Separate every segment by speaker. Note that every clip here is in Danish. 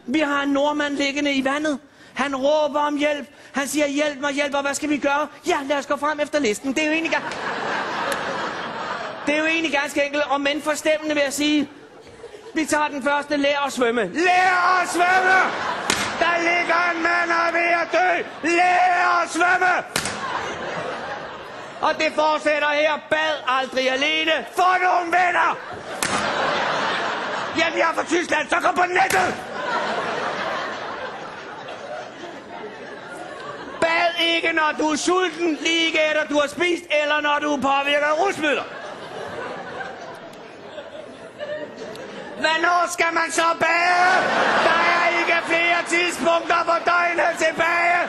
Speaker 1: Vi har en nordmand liggende i vandet. Han råber om hjælp. Han siger, hjælp mig, hjælp mig, hvad skal vi gøre? Ja, lad os gå frem efter listen. Det er jo egentlig ganske enkelt, og men forstemmende vil jeg sige. Vi tager den første, lær at svømme. Lær at svømme! Der ligger en mand og er ved at dø! Lær at svømme! Og det fortsætter her. Bad aldrig alene. Få nogle venner! Jamen, jeg er fra Tyskland, så kom på nettet! Bad ikke, når du er sulten, lige efter du har spist, eller når du påvirker rusmidler. Hvornår skal man så bade? Der er ikke flere tidspunkter på døgnet tilbage.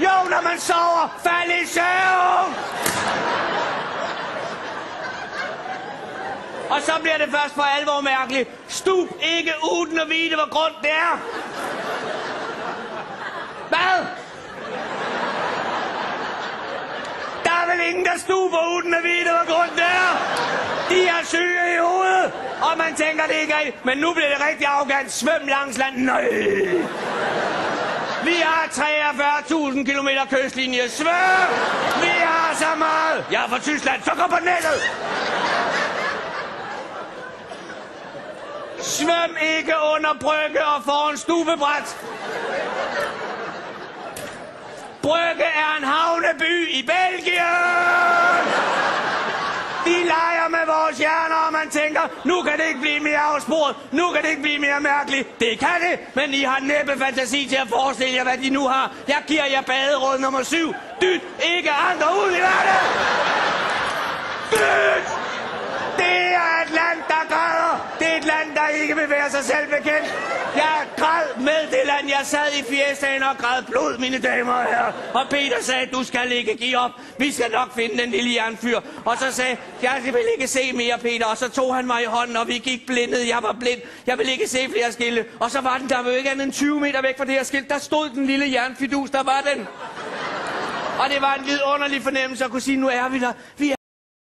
Speaker 1: Jo, når man sover, fald i søvn. Og så bliver det først for alvor mærkeligt. Stup ikke uden at vide, hvor grund det er. Hvad? Der er vel ingen, der stuper uden at vide, hvor grund det er. De er syge i hovedet, og man tænker det ikke rigtigt. Men nu bliver det rigtig arrogant. Svøm langs land. Nej. Vi har 43.000 kilometer kystlinje. Svøm! Vi har så meget. Jeg er fra Tyskland, så gå på nettet. Svøm ikke under brygge og foran stupebræt. Brygge er en havneby i Belgien. De leger med vores hjerner, og man tænker, nu kan det ikke blive mere afsporet, nu kan det ikke blive mere mærkeligt. Det kan det, men I har næppe fantasi til at forestille jer, hvad de nu har. Jeg giver jer baderåd nummer 7. Dyt ikke andre ud i verden. Dyt! Det er et land, der græder. Det er et land, der ikke vil være sig selv bekendt. Jeg græd med det land. Jeg sad i fiestaen og græd blod, mine damer og herrer. Og Peter sagde, du skal ikke give op. Vi skal nok finde den lille jernfyr. Og så sagde jeg vil ikke se mere, Peter. Og så tog han mig i hånden, og vi gik blindet. Jeg var blind. Jeg vil ikke se flere skilte. Og så var den der jo ikke andet end 20 meter væk fra det her skilt. Der stod den lille jernfidus. Der var den. Og det var en vidunderlig fornemmelse at kunne sige, nu er vi der.